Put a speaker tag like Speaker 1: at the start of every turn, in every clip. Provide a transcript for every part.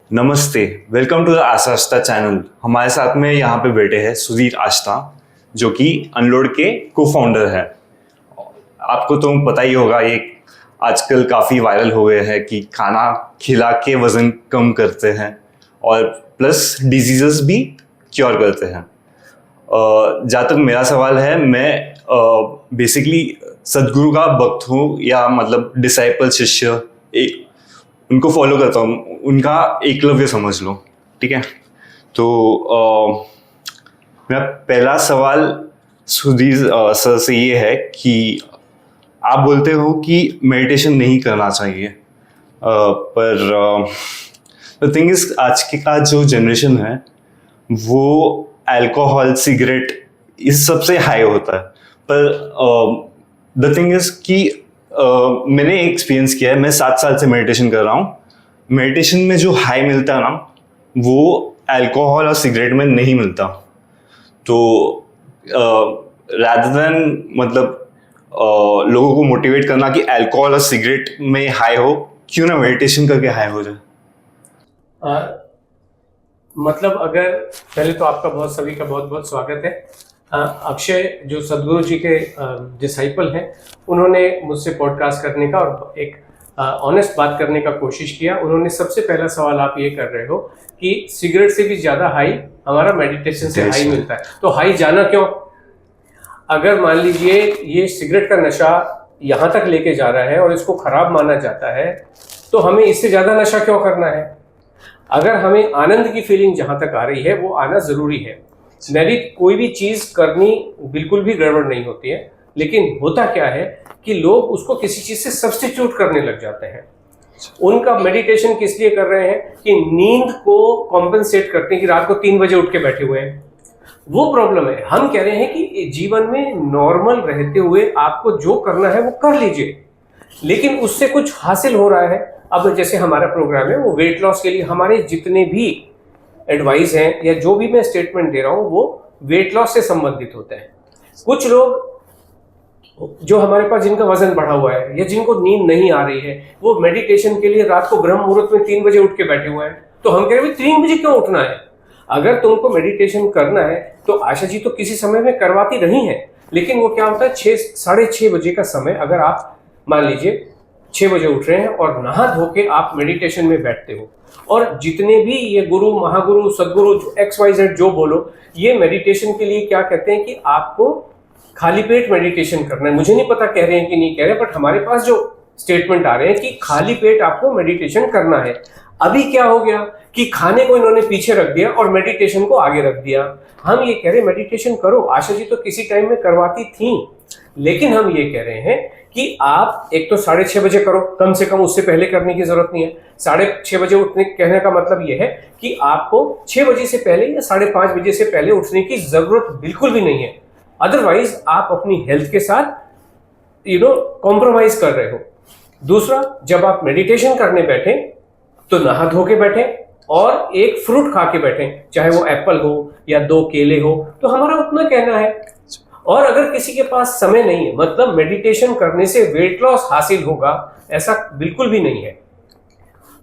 Speaker 1: नमस्ते, welcome to the Aastha channel. हमारे साथ में यहाँ पे बैठे हैं सुधीर आस्था, जो कि अनलोड के को फाउंडर है। आपको तो पता ही होगा, ये आजकल काफ़ी वायरल हो गए हैं कि खाना खिला के वज़न कम करते हैं और प्लस डिजीज़ेस भी क्योर करते हैं। जहाँ तक मेरा सवाल है, मैं बेसिकली सदगुरु का भक्त हूँ, या मतलब डिसाइपल, शिष्य, उनको फॉलो करता हूँ, उनका एकलव्य समझ लो, ठीक है। तो मेरा पहला सवाल सुधीर सर से ये है कि आप बोलते हो कि मेडिटेशन नहीं करना चाहिए, पर द थिंग इज, आज के का जो जनरेशन है वो अल्कोहल, सिगरेट इस सब से हाई होता है। पर द थिंग इज कि मैंने एक्सपीरियंस किया है, मैं 7 साल से मेडिटेशन कर रहा हूँ। मेडिटेशन में जो हाई मिलता है ना, वो अल्कोहल और सिगरेट में नहीं मिलता। तो रादर देन मतलब लोगों को मोटिवेट करना कि अल्कोहल और सिगरेट में हाई हो, क्यों ना मेडिटेशन करके हाई हो जाए।
Speaker 2: मतलब अगर पहले तो आपका सभी का बहुत बहुत स्वागत है। अक्षय जो सदगुरु जी के डिसाइपल हैं, उन्होंने मुझसे पॉडकास्ट करने का और एक ऑनेस्ट बात करने का कोशिश किया। उन्होंने सबसे पहला सवाल आप ये कर रहे हो कि सिगरेट से भी ज़्यादा हाई हमारा मेडिटेशन से हाई मिलता है, तो हाई जाना क्यों? अगर मान लीजिए ये सिगरेट का नशा यहाँ तक लेके जा रहा है और इसको खराब माना जाता है, तो हमें इससे ज़्यादा नशा क्यों करना है? अगर हमें आनंद की फीलिंग जहाँ तक आ रही है वो आना ज़रूरी है। कोई भी चीज़ करनी बिल्कुल भी गड़बड़ नहीं होती है, लेकिन होता क्या है कि लोग उसको किसी चीज़ से सब्स्टिट्यूट करने लग जाते हैं। उनका मेडिटेशन किस लिए कर रहे हैं कि नींद को कॉम्पेंसेट करते हैं, कि रात को 3 बजे उठ के बैठे हुए हैं, वो प्रॉब्लम है। हम कह रहे हैं कि जीवन में नॉर्मल रहते हुए आपको जो करना है वो कर लीजिए, लेकिन उससे कुछ हासिल हो रहा है। अब जैसे हमारा प्रोग्राम है वो वेट लॉस के लिए, हमारे जितने भी एडवाइस हैं या जो भी मैं स्टेटमेंट दे रहा हूँ वो वेट लॉस से संबंधित होते हैं। कुछ लोग जो हमारे पास जिनका वजन बढ़ा हुआ है या जिनको नींद नहीं आ रही है, वो मेडिटेशन के लिए रात को ब्रह्म मुहूर्त में 3 बजे उठ के बैठे हुए हैं। तो हम कह रहे हैं 3 बजे क्यों उठना है? अगर तुमको मेडिटेशन करना है तो आशा जी तो किसी समय में करवाती रही है, लेकिन वो क्या होता है 6-6:30 बजे का समय, अगर आप मान लीजिए 6 बजे उठ रहे हैं और नहा धो के आप मेडिटेशन में बैठते हो, और जितने भी ये गुरु, महागुरु, सदगुरु, XYZ जो बोलो, ये मेडिटेशन के लिए क्या कहते हैं कि आपको खाली पेट मेडिटेशन करना है। मुझे नहीं पता कह रहे हैं कि नहीं कह रहे, बट हमारे पास जो स्टेटमेंट आ रहे हैं कि खाली पेट आपको मेडिटेशन करना है। अभी क्या हो गया कि खाने को इन्होंने पीछे रख दिया और मेडिटेशन को आगे रख दिया। हम ये कह रहे हैं मेडिटेशन करो, आशा जी तो किसी टाइम में करवाती थी, लेकिन हम ये कह रहे हैं कि आप एक तो 6:30 बजे करो, कम से कम उससे पहले करने की जरूरत नहीं है। 6:30 बजे उठने कहने का मतलब ये है कि आपको 6 बजे से पहले या 5:30 बजे से पहले उठने की जरूरत बिल्कुल भी नहीं है। अदरवाइज आप अपनी हेल्थ के साथ कॉम्प्रोमाइज कर रहे हो। दूसरा, जब आप मेडिटेशन करने बैठे तो नहा धो के बैठे और एक फ्रूट खा के बैठे, चाहे वो एप्पल हो या 2 केले हो, तो हमारा उतना कहना है। और अगर किसी के पास समय नहीं है, मतलब मेडिटेशन करने से वेट लॉस हासिल होगा, ऐसा बिल्कुल भी नहीं है।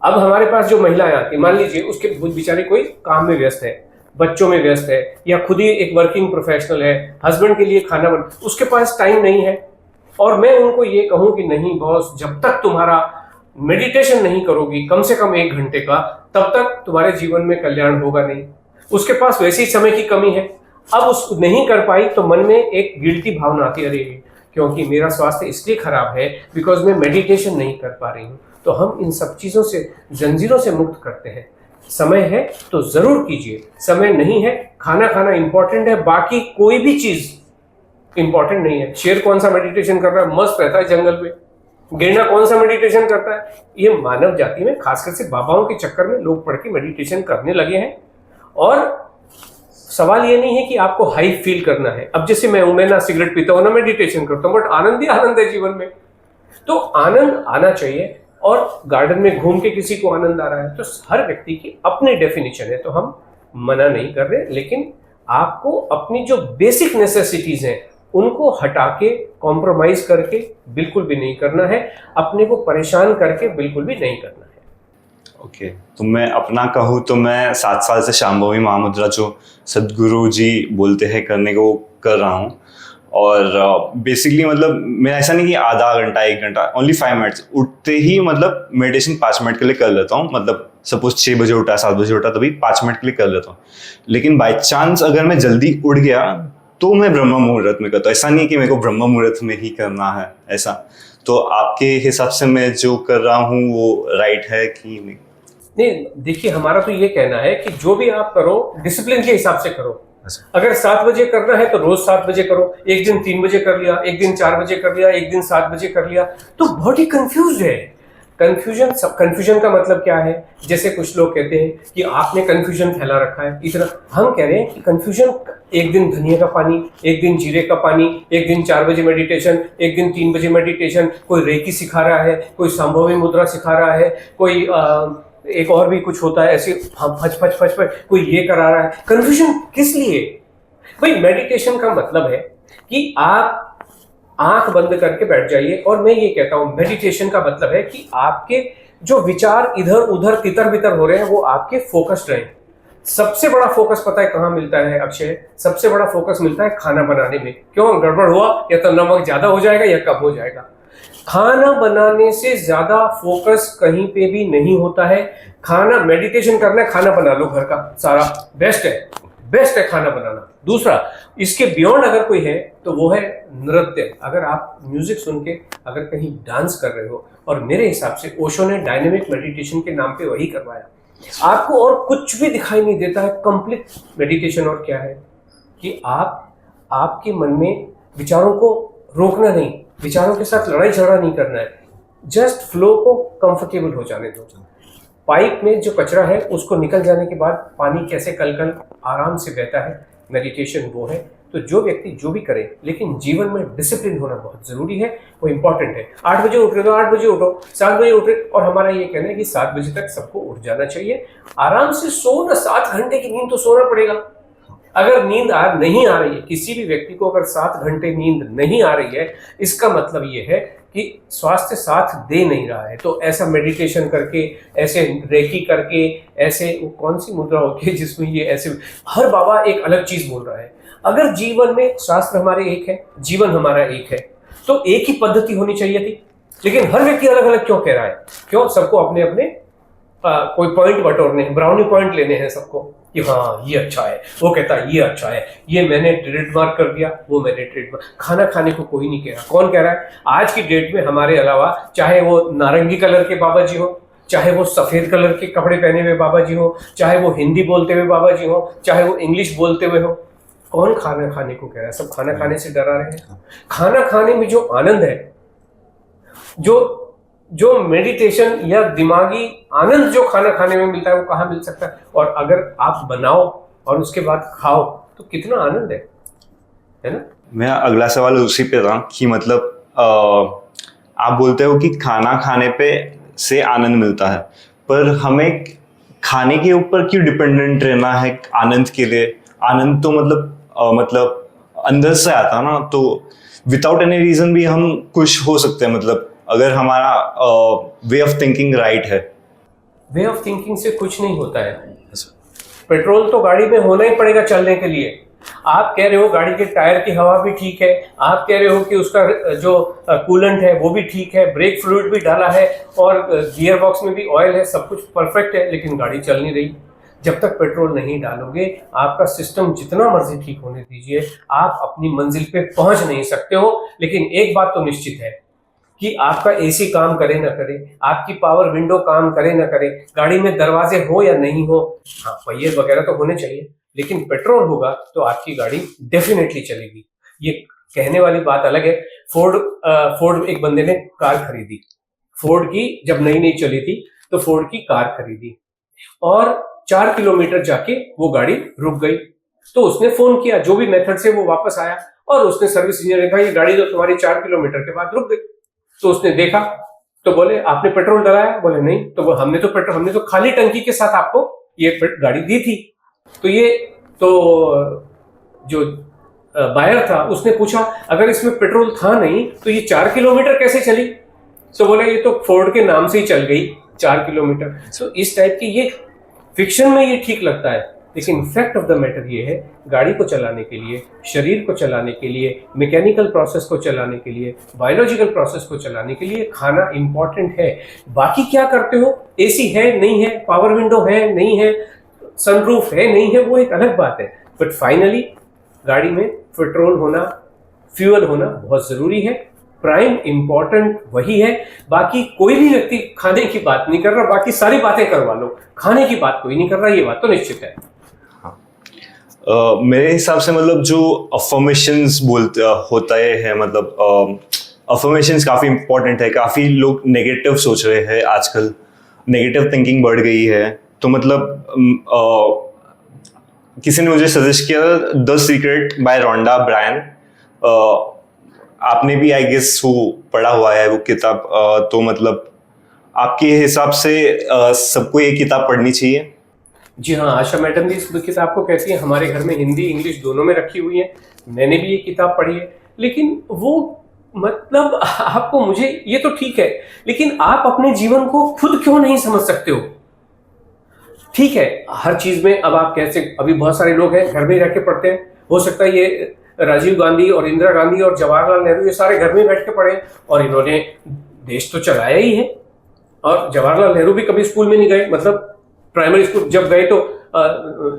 Speaker 2: अब हमारे पास जो महिलाएं आती, मान लीजिए उसके बेचारे कोई काम में व्यस्त है, बच्चों में व्यस्त है, या खुद ही एक वर्किंग प्रोफेशनल है, हस्बैंड के लिए खाना बन, उसके पास टाइम नहीं है, और मैं उनको ये कहूं कि नहीं बॉस, जब तक तुम्हारा मेडिटेशन नहीं करोगी कम से कम 1 घंटे का, तब तक तुम्हारे जीवन में कल्याण होगा नहीं। उसके पास वैसे ही समय की कमी है, अब उसको नहीं कर पाई तो मन में एक गिल्टी भावना आती है, अरे क्योंकि मेरा स्वास्थ्य इसलिए खराब है बिकॉज मैं मेडिटेशन नहीं कर पा रही हूँ। तो हम इन सब चीज़ों से, जंजीरों से मुक्त करते हैं। समय है तो जरूर कीजिए, समय नहीं है, खाना खाना इंपॉर्टेंट है, बाकी कोई भी चीज इंपॉर्टेंट नहीं है। शेर कौन सा मेडिटेशन कर रहा है, मस्त रहता है जंगल पे। गेंडा कौन सा मेडिटेशन करता है? ये मानव जाति में खासकर से बाबाओं के चक्कर में लोग पढ़ के मेडिटेशन करने लगे हैं। और सवाल ये नहीं है कि आपको हाई फील करना है। अब जैसे मैं ना सिगरेट पीता हूँ ना मेडिटेशन करता हूँ, बट आनंद ही आनंद है जीवन में, तो आनंद आना चाहिए। और गार्डन में घूम के किसी को आनंद आ रहा है, तो हर व्यक्ति की अपनी डेफिनेशन है, तो हम मना नहीं कर रहे, लेकिन आपको अपनी जो बेसिक नेसेसिटीज हैं उनको हटा के, कॉम्प्रोमाइज करके बिल्कुल भी नहीं करना है, अपने को परेशान करके बिल्कुल भी नहीं करना है।
Speaker 1: ओके, तो मैं अपना कहूँ तो मैं 7 साल से शांभवी महामुद्रा जो सदगुरु जी बोलते हैं करने को, वो कर रहा हूँ। और बेसिकली मतलब मैं ऐसा नहीं कि आधा घंटा 1 घंटा, ओनली 5 मिनट्स उठते ही मतलब मेडिटेशन 5 मिनट के लिए कर लेता हूँ। मतलब सपोज 6 बजे उठा, 7 बजे उठा, तभी 5 मिनट के लिए कर लेता हूँ। लेकिन बाई चांस अगर मैं जल्दी उठ गया तो मैं ब्रह्म मुहूर्त में करता हूँ। ऐसा नहीं है कि मेरे को ब्रह्म मुहूर्त में ही करना है ऐसा। तो आपके हिसाब से मैं जो कर रहा हूँ वो राइट है कि नहीं?
Speaker 2: नहीं, देखिए हमारा तो ये कहना है कि जो भी आप करो डिसिप्लिन के हिसाब से करो। अगर 7 बजे करना है तो रोज 7 बजे करो, एक दिन 3 बजे कर लिया, एक दिन 4 बजे कर लिया, एक दिन 7 बजे कर लिया, तो बॉडी कंफ्यूज है। कंफ्यूजन का मतलब क्या है? जैसे कुछ लोग कहते हैं कि आपने कंफ्यूजन फैला रखा है, इतना हम कह रहे हैं कि कंफ्यूजन, एक दिन धनिया का पानी, एक दिन जीरे का पानी, एक दिन 4 बजे मेडिटेशन, एक दिन 3 बजे मेडिटेशन, कोई रेकी सिखा रहा है, कोई संभवी मुद्रा सिखा रहा है, कोई एक और भी कुछ होता है ऐसे, फच फच फच फच, कोई ये करा रहा है। कंफ्यूजन किस लिए? भाई मेडिटेशन का मतलब है कि आप आंख बंद करके बैठ जाइए, और मैं ये कहता हूं मेडिटेशन का मतलब है कि आपके जो विचार इधर उधर तितर बितर हो रहे हैं वो आपके फोकस्ड रहें। सबसे बड़ा फोकस पता है कहाँ मिलता है अक्षय? सबसे बड़ा फोकस मिलता है खाना बनाने में। क्यों? गड़बड़ हुआ या तो नमक ज्यादा हो जाएगा या कम हो जाएगा। खाना बनाने से ज्यादा फोकस कहीं पे भी नहीं होता है। खाना, मेडिटेशन करना है, खाना बना लो घर का सारा, बेस्ट है खाना बनाना। दूसरा, इसके बियॉन्ड अगर कोई है तो वो है नृत्य। अगर आप म्यूजिक सुन के अगर कहीं डांस कर रहे हो, और मेरे हिसाब से ओशो ने डायनेमिक मेडिटेशन के नाम पे वही करवाया, आपको और कुछ भी दिखाई नहीं देता है। कंप्लीट मेडिटेशन और क्या है कि आपके मन में विचारों को रोकना नहीं, विचारों के साथ लड़ाई झगड़ा नहीं करना है, जस्ट फ्लो को कंफर्टेबल हो जाने दो। पाइप में जो कचरा है उसको निकल जाने के बाद पानी कैसे कल आराम से बहता है, मेडिटेशन वो है। तो जो व्यक्ति जो भी करे, लेकिन जीवन में डिसिप्लिन होना बहुत जरूरी है, वो इंपॉर्टेंट है। 8 बजे उठ रहे तो 8 बजे उठो, 7 बजे उठ रहे, और हमारा ये कहना है कि 7 बजे तक सबको उठ जाना चाहिए। आराम से सोना, 7 घंटे की नींद तो सोना पड़ेगा। अगर नींद नहीं आ रही है, किसी भी व्यक्ति को अगर 7 घंटे नींद नहीं आ रही है, इसका मतलब ये है कि स्वास्थ्य साथ दे नहीं रहा है। तो ऐसा मेडिटेशन करके, ऐसे रेकी करके, ऐसे वो कौन सी मुद्रा होती है जिसमें ये ऐसे, हर बाबा एक अलग चीज बोल रहा है। अगर जीवन में शास्त्र हमारे एक है, जीवन हमारा एक है, तो एक ही पद्धति होनी चाहिए थी। लेकिन हर व्यक्ति अलग अलग क्यों कह रहा है? क्यों? सबको अपने अपने कोई पॉइंट बटोरने हैं, ब्राउनी पॉइंट लेने हैं सबको कि हाँ ये अच्छा है, वो कहता है ये अच्छा है, ये मैंने ट्रेडमार्क कर दिया, वो मैंने ट्रेडमार्क। खाना खाने को कोई नहीं कह रहा। कौन कह रहा है? आज की डेट में हमारे अलावा, चाहे वो नारंगी कलर के बाबा जी हो, चाहे वो सफेद कलर के कपड़े पहने हुए बाबा जी हो, चाहे वो हिंदी बोलते हुए बाबा जी हो, चाहे वो इंग्लिश बोलते हुए हो, कौन खाना खाने को कह रहा है? सब खाना खाने से डरा रहे हैं। खाना खाने में जो आनंद है, जो मेडिटेशन या दिमागी आनंद जो खाना खाने में मिलता है, वो कहाँ मिल सकता है? और अगर आप बनाओ और उसके बाद खाओ तो कितना आनंद है ना?
Speaker 1: मैं अगला सवाल उसी पे था कि मतलब आप बोलते हो कि खाना खाने पे से आनंद मिलता है, पर हमें खाने के ऊपर क्यों डिपेंडेंट रहना है आनंद के लिए? आनंद तो मतलब अंदर से आता ना, तो विदाउट एनी रीजन भी हम खुश हो सकते हैं। मतलब अगर हमारा वे ऑफ थिंकिंग राइट है।
Speaker 2: वे ऑफ थिंकिंग से कुछ नहीं होता है। पेट्रोल तो गाड़ी में होना ही पड़ेगा चलने के लिए। आप कह रहे हो गाड़ी के टायर की हवा भी ठीक है, आप कह रहे हो कि उसका जो कूलेंट है वो भी ठीक है, ब्रेक फ्लूइड भी डाला है, और गियर बॉक्स में भी ऑयल है, सब कुछ परफेक्ट है, लेकिन गाड़ी चल नहीं रही। जब तक पेट्रोल नहीं डालोगे, आपका सिस्टम जितना मर्जी ठीक होने दीजिए, आप अपनी मंजिल पे पहुंच नहीं सकते हो। लेकिन एक बात तो निश्चित है कि आपका एसी काम करे ना करे, आपकी पावर विंडो काम करे ना करे, गाड़ी में दरवाजे हो या नहीं हो, हाँ पहिए वगैरह तो होने चाहिए, लेकिन पेट्रोल होगा तो आपकी गाड़ी डेफिनेटली चलेगी। ये कहने वाली बात अलग है। फोर्ड एक बंदे ने कार खरीदी, फोर्ड की जब नई चली थी, तो फोर्ड की कार खरीदी, और 4 किलोमीटर जाके वो गाड़ी रुक गई। तो उसने फोन किया, जो भी मेथड से वो वापस आया, और उसने सर्विस इंजीनियर ने कहा ये गाड़ी तो तुम्हारी 4 किलोमीटर के बाद रुक गई। तो उसने देखा, तो बोले आपने पेट्रोल डलाया? बोले नहीं। तो हमने तो खाली टंकी के साथ आपको ये गाड़ी दी थी। तो जो बायर था उसने पूछा अगर इसमें पेट्रोल था नहीं तो ये 4 किलोमीटर कैसे चली? तो बोले ये तो फोर्ड के नाम से ही चल गई, 4 किलोमीटर। तो इस टाइप की, ये फिक्शन में ये ठीक लगता है, लेकिन फैक्ट ऑफ द मैटर ये है, गाड़ी को चलाने के लिए, शरीर को चलाने के लिए, मैकेनिकल प्रोसेस को चलाने के लिए, बायोलॉजिकल प्रोसेस को चलाने के लिए खाना इंपॉर्टेंट है। बाकी क्या करते हो, एसी है नहीं है, पावर विंडो है नहीं है, सनरूफ है नहीं है, वो एक अलग बात है। बट फाइनली गाड़ी में पेट्रोल होना, फ्यूल होना बहुत जरूरी है। प्राइम इंपॉर्टेंट वही है। बाकी कोई भी व्यक्ति खाने की बात नहीं कर रहा, बाकी सारी बातें करवा लो, खाने की बात कोई नहीं कर रहा, ये बात तो निश्चित है।
Speaker 1: मेरे हिसाब से मतलब जो अफर्मेशंस बोलते होता है मतलब अफर्मेशंस काफ़ी इंपॉर्टेंट है। काफ़ी लोग नेगेटिव सोच रहे हैं आजकल, नेगेटिव थिंकिंग बढ़ गई है। तो मतलब किसी ने मुझे सजेस्ट किया the secret by Rhonda Byrne. आपने भी आई गेस वो पढ़ा हुआ है वो किताब। तो मतलब आपके हिसाब से सबको ये किताब पढ़नी चाहिए?
Speaker 2: जी हाँ, आशा मैडम भी इस किताब को कहती है। हमारे घर में हिंदी इंग्लिश दोनों में रखी हुई है। मैंने भी ये किताब पढ़ी है। लेकिन वो मतलब आपको, मुझे ये तो ठीक है, लेकिन आप अपने जीवन को खुद क्यों नहीं समझ सकते हो? ठीक है, हर चीज में अब आप कैसे, अभी बहुत सारे लोग हैं घर में रह के पढ़ते हैं। हो सकता है ये राजीव गांधी और इंदिरा गांधी और जवाहरलाल नेहरू ये सारे घर में बैठ के पढ़े और इन्होंने देश तो चलाया ही है। और जवाहरलाल नेहरू भी कभी स्कूल में नहीं गए, मतलब प्राइमरी स्कूल जब गए तो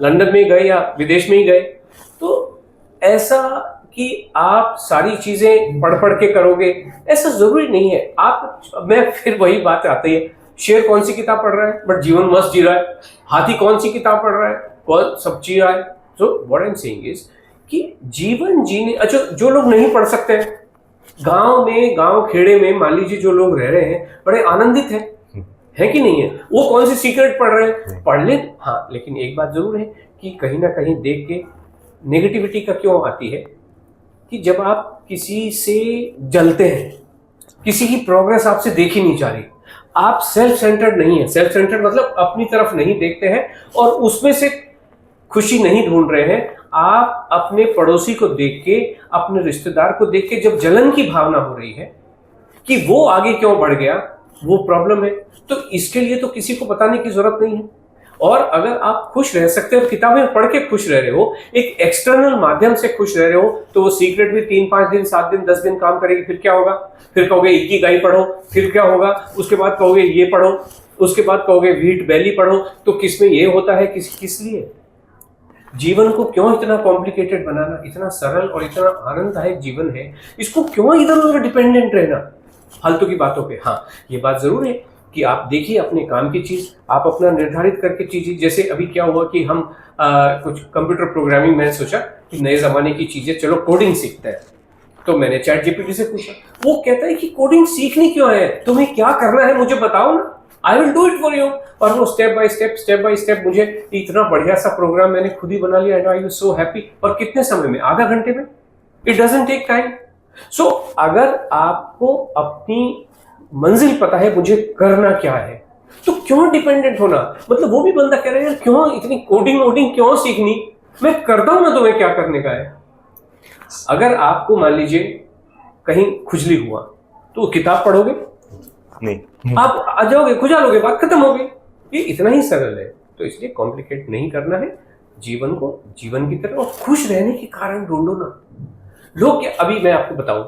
Speaker 2: लंदन में गए या विदेश में ही गए। तो ऐसा कि आप सारी चीजें पढ़ पढ़ के करोगे, ऐसा जरूरी नहीं है। मैं फिर वही बात आती है, शेर कौन सी किताब पढ़ रहा है बट जीवन मस्त जी रहा है, हाथी कौन सी किताब पढ़ रहा है, कौन सब जी रहा है। So what I am saying is कि जीवन जीने, अच्छा जो लोग नहीं पढ़ सकते हैं, गांव खेड़े में मान लीजिए जो लोग रह रहे हैं, बड़े आनंदित हैं, है कि नहीं है? वो कौन सी सीक्रेट पढ़ रहे हैं, पढ़ ले। हाँ, लेकिन एक बात जरूर है कि कहीं ना कहीं देख के नेगेटिविटी का क्यों आती है कि जब आप किसी से जलते हैं, किसी की प्रोग्रेस आपसे देखी नहीं जा रही, आप सेल्फ सेंटर्ड नहीं है। सेल्फ सेंटर्ड मतलब अपनी तरफ नहीं देखते हैं और उसमें से खुशी नहीं ढूंढ रहे हैं। आप अपने पड़ोसी को देख के, अपने रिश्तेदार को देख के जब जलन की भावना हो रही है कि वो आगे क्यों बढ़ गया, वो प्रॉब्लम है। तो इसके लिए तो किसी को बताने की जरूरत नहीं है। और अगर आप खुश रह सकते हो, किताबें पढ़ के खुश रह रहे हो, एक एक्सटर्नल माध्यम से खुश रह रहे हो, तो वो सीक्रेट भी 3-5 दिन 7 दिन 10 दिन काम करेगी। फिर क्या होगा? फिर कहोगे इकिगाई पढ़ो, फिर क्या होगा? उसके बाद कहोगे ये पढ़ो, उसके बाद कहोगे व्हीट बैली पढ़ो। तो किसमें ये होता है, किस लिए? जीवन को क्यों इतना कॉम्प्लिकेटेड बनाना? इतना सरल और इतना आनंददायक जीवन है, इसको क्यों इधर उधर डिपेंडेंट रहना फालतू की बातों पे? हाँ, ये बात जरूर है कि आप देखिए अपने काम की चीज, आप अपना निर्धारित करके चीजें, जैसे अभी क्या हुआ कि हम कुछ कंप्यूटर प्रोग्रामिंग, मैंने सोचा कि नए जमाने की चीजें, चलो कोडिंग सीखते हैं। तो मैंने चैट जीपीटी से पूछा, वो कहता है कि कोडिंग सीखनी क्यों है, तुम्हें क्या करना है मुझे बताओ ना, I will do it for you. और वो स्टेप बाय स्टेप मुझे इतना बढ़िया सा प्रोग्राम मैंने खुद ही बना लिया। I was so happy. और कितने समय में? आधा घंटे में। It doesn't take time. So अगर आपको अपनी मंजिल पता है, मुझे करना क्या है, तो क्यों डिपेंडेंट होना? मतलब वो भी बंदा कह रहा है क्यों इतनी कोडिंग क्यों सीखनी, मैं करता हूं ना, तुम्हें क्या करने का है। अगर आपको मान लीजिए कहीं खुजली हुआ तो किताब पढ़ोगे
Speaker 1: नहीं,
Speaker 2: आप आ जाओगे, खुजा लोगे, बात खत्म हो गई। ये इतना ही सरल है। तो इसलिए कॉम्प्लिकेट नहीं करना है जीवन को, जीवन की तरह। और खुश रहने के कारण ढूंढो ना। लोग क्या, अभी मैं आपको बताऊं,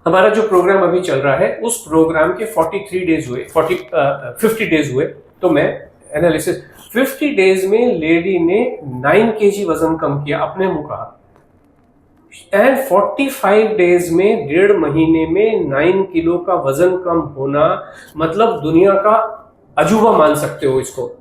Speaker 2: हमारा जो प्रोग्राम अभी चल रहा है, उस प्रोग्राम के 43 डेज हुए, 50 डेज हुए। तो मैं एनालिसिस, 50 डेज में लेडी ने 9 kg वजन कम किया, अपने मुंह कहा। एंड 45 डेज में, 1.5 महीने में 9 किलो का वजन कम होना, मतलब दुनिया का अजूबा मान सकते हो इसको।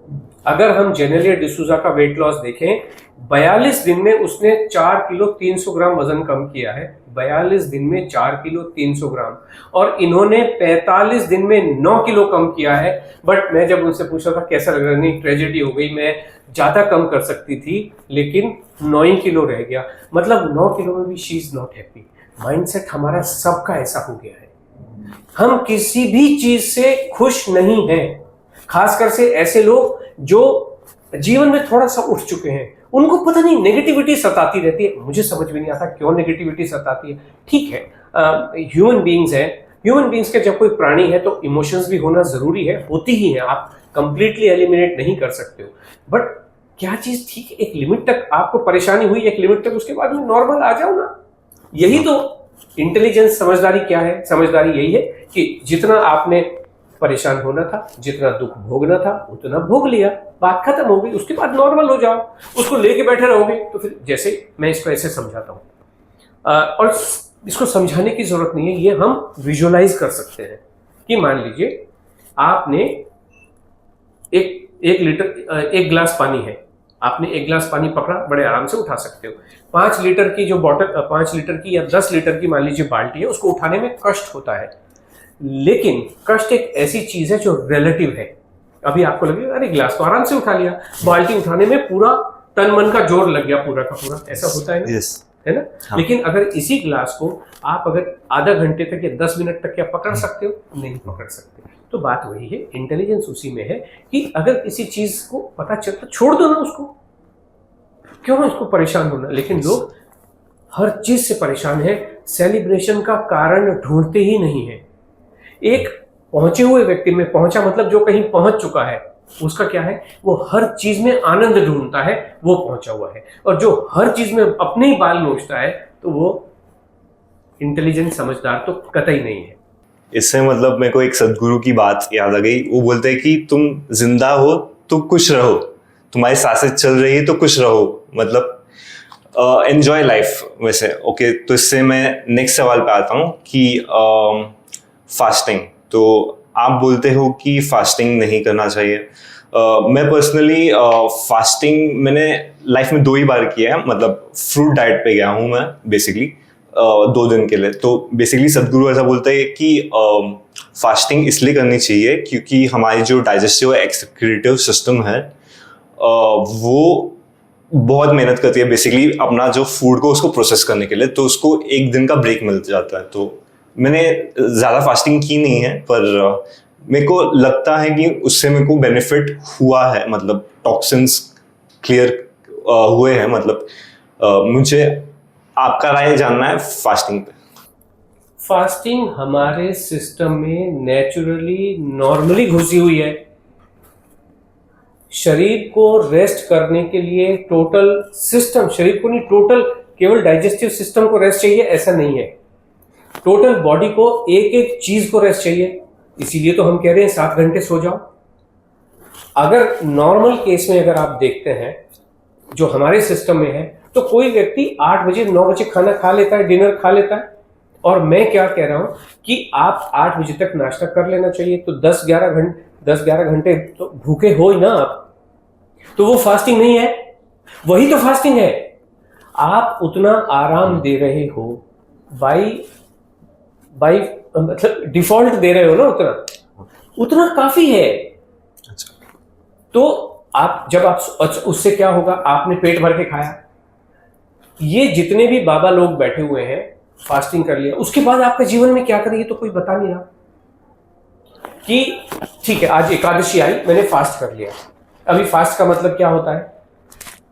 Speaker 2: अगर हम जेनेलिया डिसूजा का वेट लॉस देखें, 42 दिन में उसने 4 किलो 300 ग्राम वजन कम किया है। 42 दिन में 4 किलो 300 ग्राम। और इन्होंने 45 दिन में 9 किलो कम किया है। बट मैं जब उनसे पूछा था कैसा लग रहा, नहीं ट्रेजेडी हो गई, मैं ज्यादा कम कर सकती थी लेकिन 9 किलो रह गया। मतलब 9 किलो में भी she is not happy. Mindset हमारा सबका ऐसा हो गया है, हम किसी भी चीज से खुश नहीं हैं। खासकर से ऐसे लोग जो जीवन में थोड़ा सा उठ चुके हैं, उनको पता नहीं नेगेटिविटी सताती रहती है। मुझे समझ में नहीं आता क्यों नेगेटिविटी सताती है। ठीक है, ह्यूमन बीइंग्स हैं, ह्यूमन बींग्स के जब कोई प्राणी है तो इमोशंस भी होना जरूरी है, होती ही है, आप कंप्लीटली एलिमिनेट नहीं कर सकते हो। बट क्या चीज ठीक है, एक लिमिट तक आपको परेशानी हुई, एक लिमिट तक, उसके बाद में नॉर्मल आ जाओ ना। यही तो इंटेलिजेंस, समझदारी क्या है? समझदारी यही है कि जितना आपने परेशान होना था, जितना दुख भोगना था, उतना भोग लिया, बात खत्म हो गई, उसके बाद नॉर्मल हो जाओ। उसको लेके बैठे रहोगे तो फिर, जैसे मैं इसको ऐसे समझाता हूँ, और इसको समझाने की जरूरत नहीं है, ये हम विजुअलाइज कर सकते हैं कि मान लीजिए आपने एक गिलास पानी है, आपने एक गिलास पानी पकड़ा, बड़े आराम से उठा सकते हो। 5 लीटर की जो बॉटल, 5 लीटर की या 10 लीटर की मान लीजिए बाल्टी है, उसको उठाने में कष्ट होता है, लेकिन कष्ट एक ऐसी चीज है जो रिलेटिव है। अभी आपको लगेगा अरे गिलास तो आराम से उठा लिया, बाल्टी उठाने में पूरा तन मन का जोर लग गया पूरा का पूरा, ऐसा होता है ना? है ना? हाँ। लेकिन अगर इसी गिलास को आप अगर आधा घंटे तक या 10 मिनट तक क्या पकड़ सकते हो? नहीं पकड़ सकते। तो बात वही है, इंटेलिजेंस उसी में है कि अगर किसी चीज को पता चलता, छोड़ दो ना उसको, क्यों इसको परेशान होना। लेकिन लोग हर चीज से परेशान है, सेलिब्रेशन का कारण ढूंढते ही नहीं है। एक पहुंचे हुए व्यक्ति में, पहुंचा मतलब जो कहीं पहुंच चुका है, उसका क्या है, वो हर चीज में आनंद ढूंढता है, वो पहुंचा हुआ है। और जो हर चीज में अपने ही बाल नोचता है, तो वो इंटेलिजेंट, समझदार तो कतई नहीं है।
Speaker 1: इससे मतलब मेरे को एक सदगुरु की बात याद आ गई। वो बोलते हैं कि तुम जिंदा हो तो खुश रहो, तुम्हारी सांसें चल रही है तो खुश रहो, मतलब एंजॉय लाइफ। वैसे ओके, तो इससे मैं नेक्स्ट सवाल पे आता हूँ कि फास्टिंग। तो आप बोलते हो कि फास्टिंग नहीं करना चाहिए। मैं पर्सनली फास्टिंग मैंने लाइफ में 2 ही बार किया है, मतलब फ्रूट डाइट पे गया हूँ मैं बेसिकली 2 दिन के लिए। तो बेसिकली सदगुरु ऐसा बोलता है कि फास्टिंग इसलिए करनी चाहिए क्योंकि हमारी जो डाइजेस्टिव एक्सक्रीटिव सिस्टम है वो बहुत मेहनत करती है बेसिकली अपना जो फूड को उसको प्रोसेस करने के लिए, तो उसको 1 दिन का ब्रेक मिल जाता है। तो मैंने ज़्यादा फास्टिंग की नहीं है, पर मेरे को लगता है कि उससे मेरे को बेनिफिट हुआ है, मतलब टॉक्सिन्स क्लियर हुए हैं। मतलब मुझे आपका राय जानना है फास्टिंग पे।
Speaker 2: फास्टिंग हमारे सिस्टम में नेचुरली, नॉर्मली घुसी हुई है। शरीर को रेस्ट करने के लिए टोटल सिस्टम, शरीर को नहीं, टोटल, केवल डाइजेस्टिव सिस्टम को रेस्ट चाहिए ऐसा नहीं है, टोटल बॉडी को एक एक चीज को रेस्ट चाहिए। इसीलिए तो हम कह रहे हैं 7 घंटे सो जाओ। अगर नॉर्मल केस में अगर आप देखते हैं जो हमारे सिस्टम में है, तो कोई व्यक्ति 8 बजे 9 बजे खाना खा लेता है, डिनर खा लेता है। और मैं क्या कह रहा हूं कि आप 8 बजे तक नाश्ता कर लेना चाहिए, तो 10-11 घंटे तो भूखे हो ही ना आप, तो वो फास्टिंग नहीं है, वही तो फास्टिंग है। आप उतना आराम दे रहे हो, बाई मतलब डिफॉल्ट दे रहे हो ना, उतना काफी है। अच्छा। तो आप जब आप उससे क्या होगा, आपने पेट भर के खाया। ये जितने भी बाबा लोग बैठे हुए हैं, फास्टिंग कर लिया, उसके बाद आपके जीवन में क्या करेंगे तो कोई बता नहीं रहा कि ठीक है आज एकादशी आई, मैंने फास्ट कर लिया। अभी फास्ट का मतलब क्या होता है,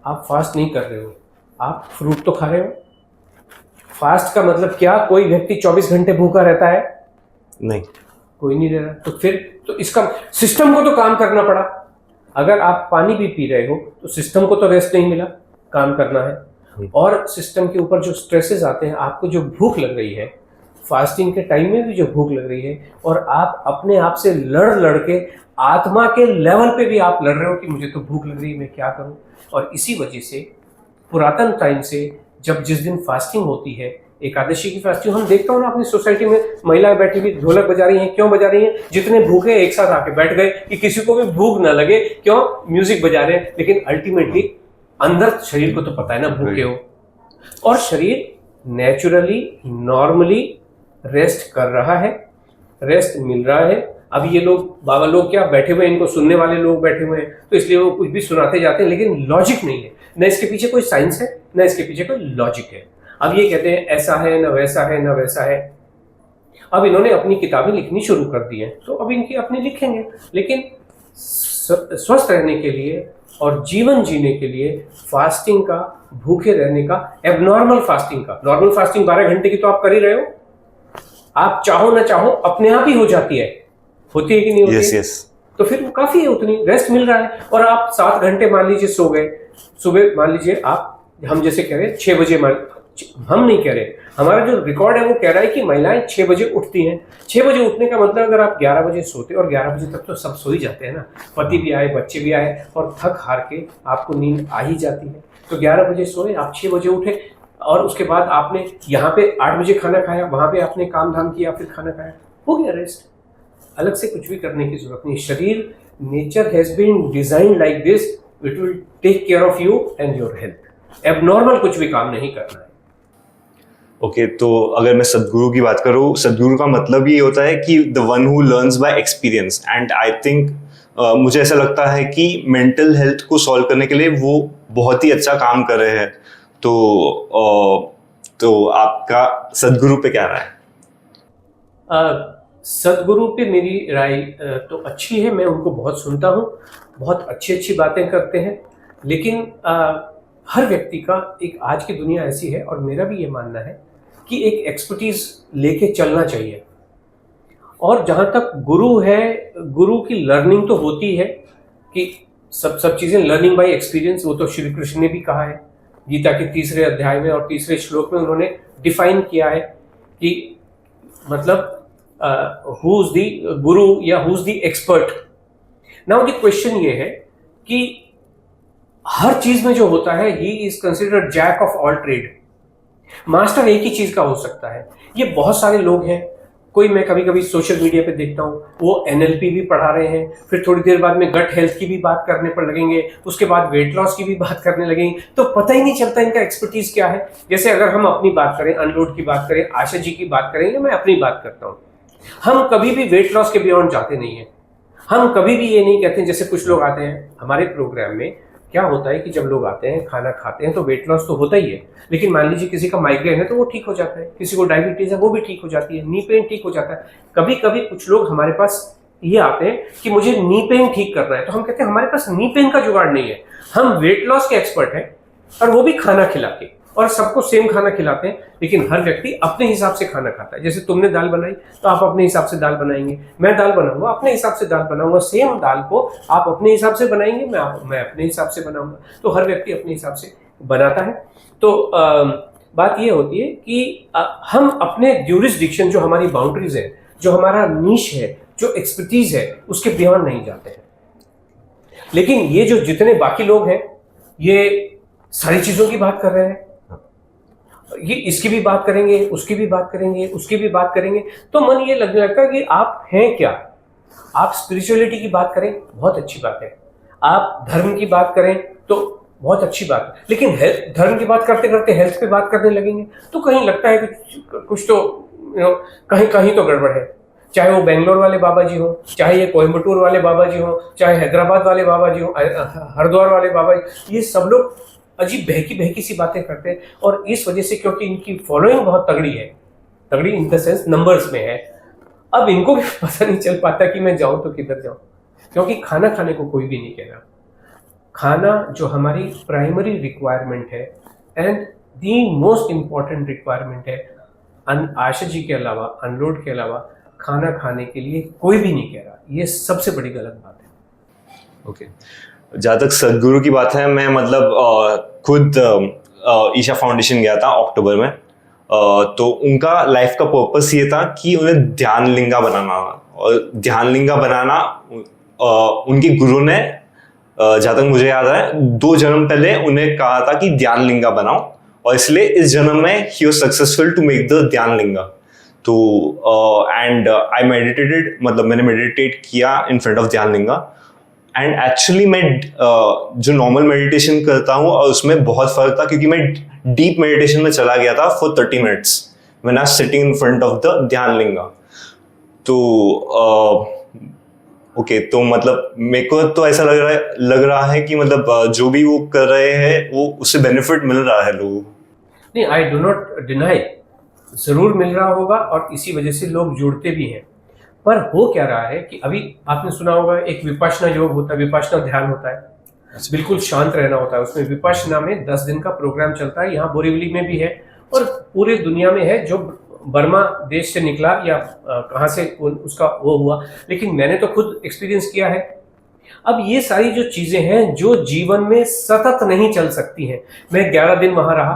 Speaker 2: आप फास्ट नहीं कर रहे हो, आप फ्रूट तो खा रहे हो। फास्ट का मतलब क्या, कोई व्यक्ति 24 घंटे भूखा रहता है?
Speaker 1: नहीं,
Speaker 2: कोई नहीं रह रहा। तो फिर तो इसका सिस्टम को तो काम करना पड़ा। अगर आप पानी भी पी रहे हो तो सिस्टम को तो रेस्ट नहीं मिला, काम करना है। और सिस्टम के ऊपर जो स्ट्रेसेस आते हैं, आपको जो भूख लग रही है, फास्टिंग के टाइम में भी जो भूख लग रही है, और आप अपने आप से लड़ के आत्मा के लेवल पे भी आप लड़ रहे हो कि मुझे तो भूख लग रही है, मैं क्या करूं। और इसी वजह से पुरातन टाइम से जब जिस दिन फास्टिंग होती है, एकादशी की फास्टिंग, हम देखता हूँ ना अपनी सोसाइटी में महिलाएं बैठी हुई ढोलक बजा रही हैं। क्यों बजा रही हैं? जितने भूखे एक साथ आके बैठ गए कि किसी को भी भूख ना लगे, क्यों म्यूजिक बजा रहे हैं। लेकिन अल्टीमेटली अंदर शरीर को तो पता है ना भूखे हो, और शरीर नेचुरली, नॉर्मली रेस्ट कर रहा है, रेस्ट मिल रहा है। अब ये लोग, बाबा लोग क्या बैठे हुए हैं, इनको सुनने वाले लोग बैठे हुए हैं, तो इसलिए वो कुछ भी सुनाते जाते हैं, लेकिन लॉजिक नहीं है, न इसके पीछे कोई साइंस है, न इसके पीछे कोई लॉजिक है। अब ये कहते हैं ऐसा है, न वैसा है, न वैसा है। अब इन्होंने अपनी किताबें लिखनी शुरू कर दी हैं, तो अब इनकी अपनी लिखेंगे। लेकिन स्वस्थ रहने के लिए और जीवन जीने के लिए फास्टिंग का, भूखे रहने का, एबनॉर्मल फास्टिंग का, नॉर्मल फास्टिंग 12 घंटे की तो आप कर ही रहे हो, आप चाहो ना चाहो अपने आप ही हो जाती है, होती है कि नहीं होती
Speaker 1: यस
Speaker 2: है?
Speaker 1: यस।
Speaker 2: तो फिर वो काफी है, उतनी रेस्ट मिल रहा है। और आप 7 घंटे मान लीजिए सो गए, सुबह मान लीजिए आप, हम जैसे कह रहे हैं 6 बजे, हम नहीं कह रहे, हमारा जो रिकॉर्ड है वो कह रहा है कि महिलाएं 6 बजे उठती हैं। 6 बजे उठने का मतलब अगर आप 11 बजे सोते, और 11 बजे तक तो सब सो ही जाते हैं ना, पति भी आए, बच्चे भी आए, और थक हार के आपको नींद आ ही जाती है। तो 11 बजे सोए, आप 6 बजे उठे, और उसके बाद आपने यहाँ पे 8 बजे खाना खाया, वहां पे आपने काम धाम किया, फिर खाना खाया, हो गया रेस्ट। अलग से कुछ भी करने की जरूरत नहीं। शरीर, nature has been design like this, it will take care of you and your health. Abnormal कुछ भी काम नहीं करना है।
Speaker 1: ओके, तो अगर मैं सदगुरु की बात करूँ, सदगुरु का मतलब ये होता है कि the one who learns bye experience, and I think मुझे ऐसा लगता है कि मेंटल हेल्थ को सॉल्व करने के लिए वो बहुत ही अच्छा काम कर रहे हैं। तो आपका सदगुरु पे क्या राय है?
Speaker 2: सदगुरु पे मेरी राय तो अच्छी है, मैं उनको बहुत सुनता हूँ, बहुत अच्छी अच्छी बातें करते हैं, लेकिन हर व्यक्ति का एक, आज की दुनिया ऐसी है, और मेरा भी ये मानना है कि एक एक्सपर्टीज लेके चलना चाहिए। और जहाँ तक गुरु है, गुरु की लर्निंग तो होती है कि सब चीज़ें लर्निंग बाय एक्सपीरियंस, वो तो श्री कृष्ण ने भी कहा है गीता के 3रे अध्याय में और 3रे श्लोक में, उन्होंने डिफाइन किया है कि मतलब हु इज द गुरु या who is the expert. Now the question ये है कि हर चीज में जो होता है, he is considered jack of all trade. Master एक ही चीज का हो सकता है। ये बहुत सारे लोग हैं, कोई, मैं कभी कभी सोशल मीडिया पे देखता हूँ, वो एनएलपी भी पढ़ा रहे हैं, फिर थोड़ी देर बाद में गट हेल्थ की भी बात करने पर लगेंगे, उसके बाद वेट लॉस की भी बात करने लगेंगे, तो पता ही नहीं चलता इनका एक्सपर्टीज क्या है। जैसे अगर हम अपनी बात करें, अनलोड की बात करें, आशा जी की बात करें, या मैं अपनी बात करता हूँ, हम कभी भी वेट लॉस के बियॉन्ड जाते नहीं है। हम कभी भी ये नहीं कहते, जैसे कुछ लोग आते हैं हमारे प्रोग्राम में, क्या होता है कि जब लोग आते हैं, खाना खाते हैं, तो वेट लॉस तो होता ही है, लेकिन मान लीजिए किसी का माइग्रेन है तो वो ठीक हो जाता है, किसी को डायबिटीज है वो भी ठीक हो जाती है, नी पेन ठीक हो जाता है। कभी कभी कुछ लोग हमारे पास ये आते हैं कि मुझे नी पेन ठीक करना है, तो हम कहते हैं हमारे पास नी पेन का जुगाड़ नहीं है, हम वेट लॉस के एक्सपर्ट हैं, और वो भी खाना खिला के, और सबको सेम खाना खिलाते हैं, लेकिन हर व्यक्ति अपने हिसाब से खाना खाता है। जैसे तुमने दाल बनाई तो आप अपने हिसाब से दाल बनाएंगे, मैं दाल बनाऊंगा अपने हिसाब से दाल बनाऊंगा, सेम दाल को आप अपने हिसाब से बनाएंगे, मैं अपने हिसाब से बनाऊंगा। तो हर व्यक्ति अपने हिसाब से बनाता है। तो बात ये होती है कि हम अपने ज्यूरिसडिक्शन, जो हमारी बाउंड्रीज है, जो हमारा नीश है, जो एक्सपर्टीज है, उसके बियॉन्ड नहीं जाते हैं। लेकिन ये जो जितने बाकी लोग हैं, ये सारी चीजों की बात कर रहे हैं, ये इसकी भी बात करेंगे, उसकी भी बात करेंगे, उसकी भी बात करेंगे, तो मन ये लगने लगता है कि आप हैं क्या। आप स्पिरिचुअलिटी की बात करें, बहुत अच्छी बात है, आप धर्म की बात करें तो बहुत अच्छी बात है, लेकिन धर्म की बात करते करते हेल्थ पे बात करने लगेंगे तो कहीं लगता है कि कुछ तो कहीं कहीं तो गड़बड़ है। चाहे वो बेंगलोर वाले बाबा जी हो, चाहे ये कोयम्बटूर वाले बाबा जी हो, चाहे हैदराबाद वाले बाबा जी हो, हरिद्वार वाले बाबा जी, ये सब लोग अजीब बहकी बहकी सी बातें करते हैं। और इस वजह से, क्योंकि इनकी फॉलोइंग बहुत तगड़ी है, तगड़ी इन द सेंस नंबर्स में है, अब इनको भी पता नहीं चल पाता कि मैं जाऊं तो किधर जाऊं, क्योंकि खाना खाने को कोई भी नहीं कह रहा। खाना जो हमारी प्राइमरी रिक्वायरमेंट है and the most important requirement है, आशा जी के अलावा, अनलोड के अलावा खाना खाने के लिए कोई भी नहीं कह रहा। ये सबसे बड़ी गलत बात है।
Speaker 1: ओके, जहाँ तक सदगुरु की बात है, मैं मतलब खुद ईशा फाउंडेशन गया था अक्टूबर में, तो उनका लाइफ का पर्पस ये था कि उन्हें ध्यान लिंगा बनाना, और ध्यान लिंगा बनाना उनके गुरु ने, जहाँ तक मुझे याद है, 2 जन्म पहले उन्हें कहा था कि ध्यान लिंगा बनाओ, और इसलिए इस जन्म में ही was successful to make the Dhyanalinga. तो एंड आई मेडिटेटेड, मतलब मैंने मेडिटेट किया इन फ्रंट ऑफ ध्यान लिंगा, एंड एक्चुअली मैं जो नॉर्मल मेडिटेशन करता हूँ और उसमें बहुत फर्क था, क्योंकि मैं डीप मेडिटेशन में चला गया था for 30 minutes when I sitting in front of the Dhyanalinga. तो ओके, तो मतलब मेरे को तो ऐसा लग रहा है कि मतलब जो भी वो कर रहे हैं वो उससे बेनिफिट मिल रहा है लोगों को।
Speaker 2: नहीं, आई डू नॉट डिनाई, जरूर मिल रहा होगा, और इसी वजह से लोग जुड़ते भी हैं। पर हो क्या रहा है कि अभी आपने सुना होगा एक विपश्यना योग होता है, विपश्यना ध्यान होता है, बिल्कुल शांत रहना होता है। उसमें विपश्यना में 10 दिन का प्रोग्राम चलता है, यहाँ बोरीवली में भी है और पूरे दुनिया में है। जो बर्मा देश से निकला या कहाँ से उसका वो हुआ, लेकिन मैंने तो खुद एक्सपीरियंस किया है। अब ये सारी जो चीज़ें हैं जो जीवन में सतत नहीं चल सकती हैं, मैं 11 दिन वहाँ रहा,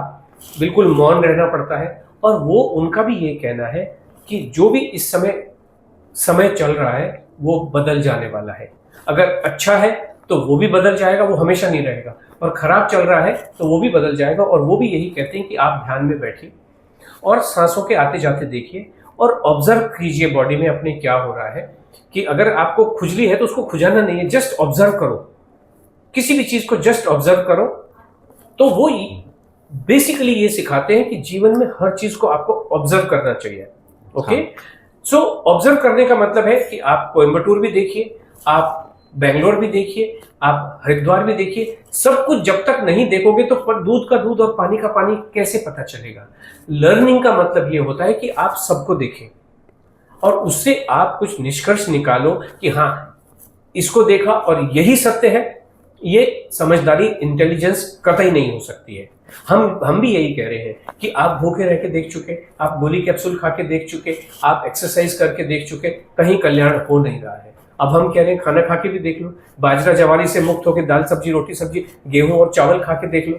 Speaker 2: बिल्कुल मौन रहना पड़ता है, और वो उनका भी ये कहना है कि जो भी इस समय चल रहा है वो बदल जाने वाला है। अगर अच्छा है तो वो भी बदल जाएगा, वो हमेशा नहीं रहेगा, और ख़राब चल रहा है तो वो भी बदल जाएगा। और वो भी यही कहते हैं कि आप ध्यान में बैठिए और सांसों के आते जाते देखिए और ऑब्जर्व कीजिए बॉडी में अपने क्या हो रहा है। कि अगर आपको खुजली है तो उसको खुजाना नहीं है, जस्ट ऑब्जर्व करो, किसी भी चीज़ को जस्ट ऑब्जर्व करो। तो वो बेसिकली ये सिखाते हैं कि जीवन में हर चीज़ को आपको ऑब्जर्व करना चाहिए। ओके, सो ऑब्जर्व करने का मतलब है कि आप कोयम्बटूर भी देखिए, आप बेंगलोर भी देखिए, आप हरिद्वार भी देखिए, सब कुछ जब तक नहीं देखोगे तो दूध का दूध और पानी का पानी कैसे पता चलेगा। लर्निंग का मतलब ये होता है कि आप सबको देखें और उससे आप कुछ निष्कर्ष निकालो कि हाँ इसको देखा और यही सत्य है। ये समझदारी, इंटेलिजेंस कतई नहीं हो सकती है। हम भी यही कह रहे हैं कि आप भूखे रह के देख चुके, आप गोली कैप्सूल खा के देख चुके, आप एक्सरसाइज करके देख चुके, कहीं कल्याण हो नहीं रहा है। अब हम कह रहे हैं खाना खा के भी देख लो, बाजरा जवारी से मुक्त होकर दाल सब्जी रोटी सब्जी गेहूं और चावल खा के देख लो।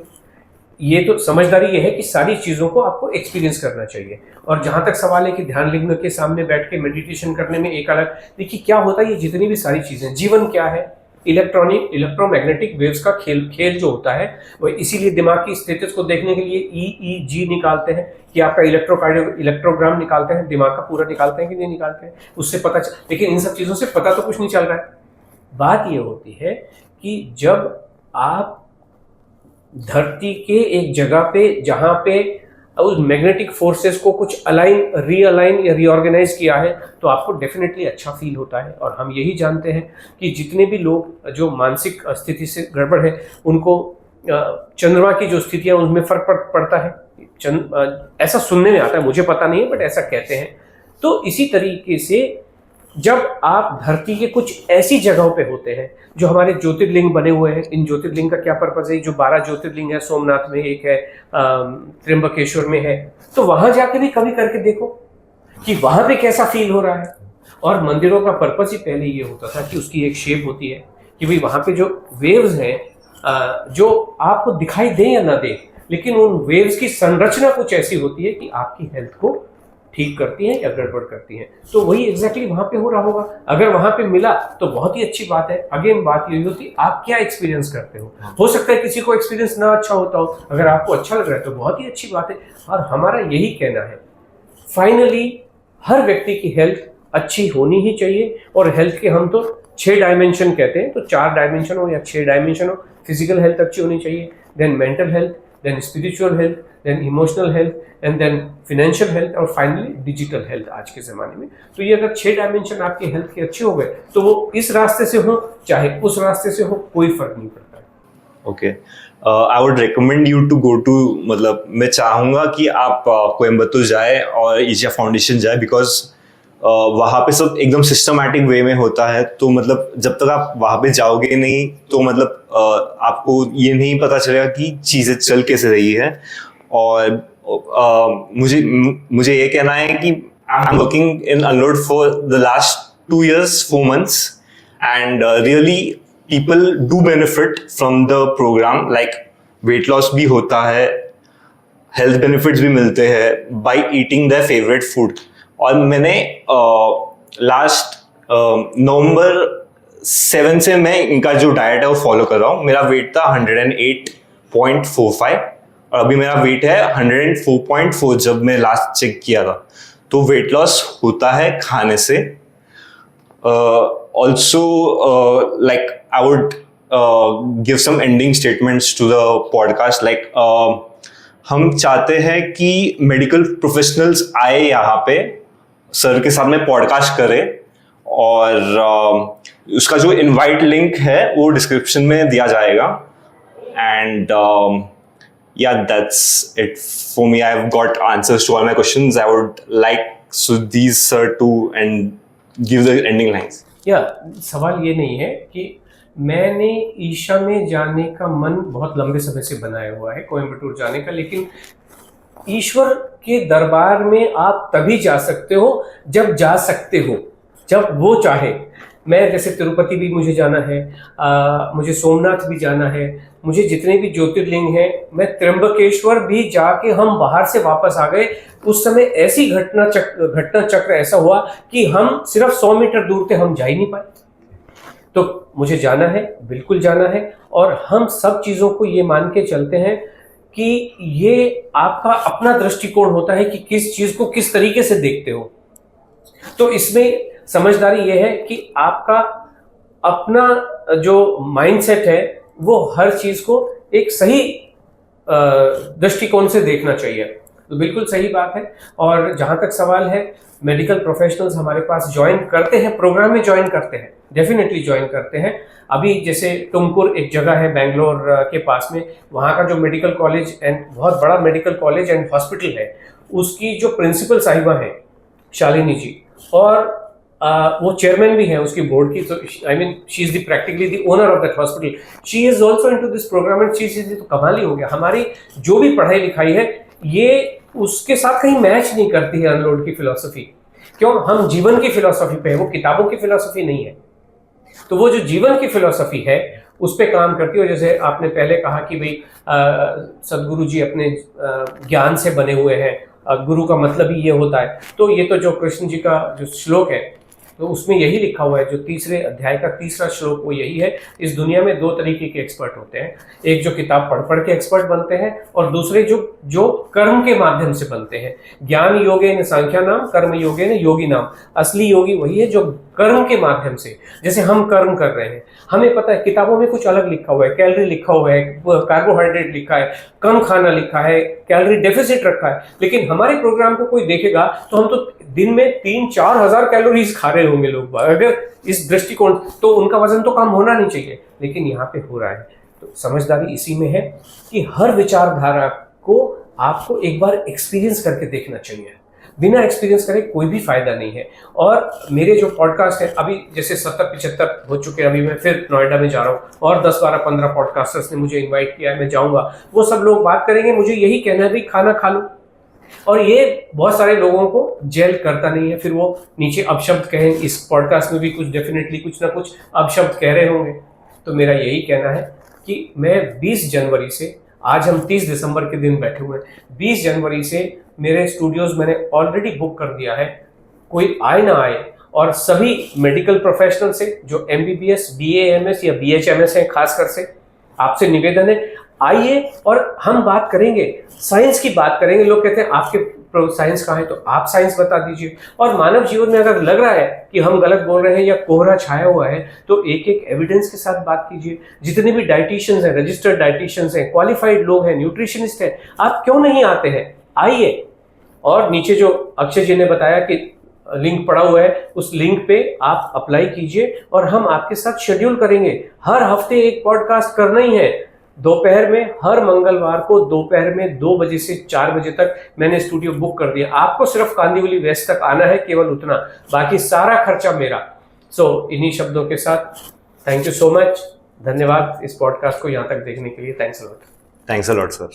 Speaker 2: ये तो समझदारी ये है कि सारी चीज़ों को आपको एक्सपीरियंस करना चाहिए। और जहाँ तक सवाल है कि ध्यान लिंग के सामने बैठ के मेडिटेशन करने में एक अलग, देखिए क्या होता है, ये जितनी भी सारी चीज़ें, जीवन क्या है, इलेक्ट्रोमैग्नेटिक वेव्स का खेल जो होता है वो, इसीलिए दिमाग की स्टेटस को देखने के लिए EEG निकालते हैं कि आपका इलेक्ट्रोग्राम निकालते हैं, दिमाग का पूरा निकालते हैं कि नहीं निकालते हैं, उससे पता लेकिन इन सब चीज़ों से पता तो कुछ नहीं चल रहा है। बात ये होती है कि जब आप धरती के एक जगह पे जहाँ पे उस मैग्नेटिक फोर्सेस को कुछ रीअलाइन या रीऑर्गेनाइज किया है तो आपको डेफिनेटली अच्छा फील होता है। और हम यही जानते हैं कि जितने भी लोग जो मानसिक स्थिति से गड़बड़ है उनको चंद्रमा की जो स्थितियाँ उनमें फर्क पड़ता है। ऐसा सुनने में आता है, मुझे पता नहीं है बट ऐसा कहते हैं। तो इसी तरीके से जब आप धरती के कुछ ऐसी जगहों पे होते हैं जो हमारे ज्योतिर्लिंग बने हुए हैं, इन ज्योतिर्लिंग का क्या पर्पज है, जो 12 ज्योतिर्लिंग है, सोमनाथ में एक है, त्र्यंबकेश्वर में है, तो वहां जाके भी कभी करके देखो कि वहां पे कैसा फील हो रहा है। और मंदिरों का पर्पज ही पहले ये होता था कि उसकी एक शेप होती है कि भाई वहां पे जो वेव्स हैं जो आपको दिखाई दे या ना दे, लेकिन उन वेव्स की संरचना कुछ ऐसी होती है कि आपकी हेल्थ को ठीक करती हैं या गड़बड़ करती हैं। तो वही एग्जैक्टली वहां पे हो रहा होगा। अगर वहां पे मिला तो बहुत ही अच्छी बात है। अगेन बात यही होती, आप क्या एक्सपीरियंस करते हो सकता है किसी को एक्सपीरियंस ना अच्छा होता हो, अगर आपको अच्छा लग रहा है तो बहुत ही अच्छी बात है। और हमारा यही कहना है, फाइनली हर व्यक्ति की हेल्थ अच्छी होनी ही चाहिए। और हेल्थ के हम तो 6 डायमेंशन कहते हैं, तो 4 डायमेंशन हो या 6 डायमेंशन हो। फिजिकल हेल्थ अच्छी होनी चाहिए, then mental health, then spiritual health, then emotional health and then financial health और फाइनली डिजिटल हेल्थ आज के ज़माने में। तो ये अगर 6 डायमेंशन आपकी हेल्थ के अच्छे हो गए तो वो इस रास्ते से हो चाहे उस रास्ते से हो, कोई फर्क नहीं पड़ता है।
Speaker 1: Okay, I would recommend you to go to, मतलब मैं चाहूँगा कि आप कोयम्बतूर जाए और ईशा फाउंडेशन जाए, बिकॉज वहाँ पे सब एकदम सिस्टमैटिक वे में होता है। तो मतलब जब तक आप वहाँ पे जाओगे नहीं तो मतलब आपको ये नहीं पता चलेगा कि चीज़ें चल कैसे रही है। और मुझे ये कहना है कि I am working in unload for the last 2 years 4 months and really people do benefit from the program, like weight loss भी होता है, हेल्थ बेनिफिट्स भी मिलते हैं by eating their favorite food। और मैंने लास्ट नवंबर 7 से मैं इनका जो डाइट है वो फॉलो कर रहा हूँ। मेरा वेट था 108.45 और अभी मेरा वेट है 104.4 जब मैं लास्ट चेक किया था। तो वेट लॉस होता है खाने से। Also like I would give some ending statements to the podcast. Like हम चाहते हैं कि मेडिकल प्रोफेशनल्स आए यहाँ पे, सर के साथ में पॉडकास्ट करें, और उसका जो इनवाइट लिंक है वो डिस्क्रिप्शन में दिया जाएगा। And yeah, that's it for me. I've got answers to all my questions. I would like Sudhir sir to and give the ending lines.
Speaker 2: सवाल ये नहीं है कि मैंने ईशा में जाने का मन बहुत लंबे समय से बनाया हुआ है, कोयम्बटूर जाने का, लेकिन ईश्वर के दरबार में आप तभी जा सकते हो जब जा सकते हो, जब वो चाहे। मैं जैसे तिरुपति भी मुझे जाना है, मुझे सोमनाथ भी जाना है, मुझे जितने भी ज्योतिर्लिंग हैं, मैं त्र्यंबकेश्वर भी जाके हम बाहर से वापस आ गए। उस समय ऐसी घटना चक्र ऐसा हुआ कि हम सिर्फ 100 मीटर दूर थे, हम जा ही नहीं पाए। तो मुझे जाना है, बिल्कुल जाना है। और हम सब चीज़ों को ये मान के चलते हैं कि ये आपका अपना दृष्टिकोण होता है कि किस चीज़ को किस तरीके से देखते हो। तो इसमें समझदारी ये है कि आपका अपना जो माइंडसेट है वो हर चीज़ को एक सही दृष्टिकोण से देखना चाहिए। तो बिल्कुल सही बात है। और जहाँ तक सवाल है, मेडिकल प्रोफेशनल्स हमारे पास ज्वाइन करते हैं, प्रोग्राम में ज्वाइन करते हैं, डेफिनेटली ज्वाइन करते हैं। अभी जैसे तुमकुर एक जगह है बेंगलोर के पास में, वहाँ का जो मेडिकल कॉलेज एंड बहुत बड़ा मेडिकल कॉलेज एंड हॉस्पिटल है, उसकी जो प्रिंसिपल साहिबा है शालिनी जी, और वो चेयरमैन भी है उसकी बोर्ड की। तो I mean she is practically the owner of that hospital. She is also into this program and she is, तो कमाल ही हो गया। हमारी जो भी पढ़ाई लिखाई है ये उसके साथ कहीं मैच नहीं करती है अनलोड की फिलॉसफी। क्यों? हम जीवन की फिलॉसफी पे है, वो किताबों की फिलॉसफी नहीं है। तो वो जो जीवन की फिलॉसफी है उस पर काम करती है। जैसे आपने पहले कहा कि भाई सदगुरु जी अपने ज्ञान से बने हुए हैं, गुरु का मतलब ही ये होता है। तो ये तो जो कृष्ण जी का जो श्लोक है तो उसमें यही लिखा हुआ है, जो तीसरे अध्याय का तीसरा श्लोक वो यही है। इस दुनिया में दो तरीके के एक्सपर्ट होते हैं, एक जो किताब पढ़ पढ़ के एक्सपर्ट बनते हैं और दूसरे जो कर्म के माध्यम से बनते हैं। ज्ञान योगेन सांख्या नाम, कर्म योगेन योगी नाम। असली योगी वही है जो कर्म के माध्यम से, जैसे हम कर्म कर रहे हैं, हमें पता है किताबों में कुछ अलग लिखा हुआ है, कैलोरी लिखा हुआ है, कार्बोहाइड्रेट लिखा है, कम खाना लिखा है, कैलोरी डेफिसिट रखा है। लेकिन हमारे प्रोग्राम को कोई देखेगा तो हम तो दिन में 3-4 हजार कैलोरीज खा रहे होंगे लोग, अगर इस दृष्टिकोण, तो उनका वजन तो कम होना नहीं चाहिए, लेकिन यहाँ पे हो रहा है। तो समझदारी इसी में है कि हर विचारधारा को आपको एक बार एक्सपीरियंस करके देखना चाहिए। बिना एक्सपीरियंस करे कोई भी फायदा नहीं है। और मेरे जो पॉडकास्ट है, अभी जैसे 70-75 हो चुके हैं, अभी मैं फिर नोएडा में जा रहा हूँ और 10-12-15 पॉडकास्टर्स ने मुझे इन्वाइट किया है, मैं जाऊँगा। वो सब लोग बात करेंगे, मुझे यही कहना है भाई खाना खा लो। और ये बहुत सारे लोगों को जेल करता नहीं है, फिर वो नीचे अपशब्द कहें। इस पॉडकास्ट में भी कुछ डेफिनेटली कुछ ना कुछ अपशब्द कह रहे होंगे। तो मेरा यही कहना है कि मैं 20 जनवरी से, आज हम 30 दिसंबर के दिन बैठे हुए हैं, 20 जनवरी से मेरे स्टूडियोज मैंने ऑलरेडी बुक कर दिया है। कोई आए ना आए, और सभी मेडिकल प्रोफेशनल से जो MBBS, BAMS या BHMS हैं, खासकर से आपसे निवेदन है, आइए और हम बात करेंगे, साइंस की बात करेंगे। लोग कहते हैं आपके साइंस कहाँ है, तो आप साइंस बता दीजिए। और मानव जीवन में अगर लग रहा है कि हम गलत बोल रहे हैं या कोहरा छाया हुआ है, तो एक एक एविडेंस के साथ बात कीजिए। जितने भी डाइटिशियंस हैं, रजिस्टर्ड डाइटिशियंस हैं, क्वालिफाइड लोग हैं, न्यूट्रिशनिस्ट हैं, आप क्यों नहीं आते हैं? आइए। और नीचे जो अक्षय जी ने बताया कि लिंक पड़ा हुआ है, उस लिंक पे आप अप्लाई कीजिए और हम आपके साथ शेड्यूल करेंगे। हर हफ्ते एक पॉडकास्ट करना ही है, दोपहर में, हर मंगलवार को दोपहर में 2 बजे से 4 बजे तक मैंने स्टूडियो बुक कर दिया। आपको सिर्फ कांदिवली वेस्ट तक आना है, केवल उतना, बाकी सारा खर्चा मेरा। सो इन्हीं शब्दों के साथ थैंक यू सो मच, धन्यवाद इस पॉडकास्ट को यहाँ तक देखने के लिए। Thanks a lot.
Speaker 1: Thanks a lot sir.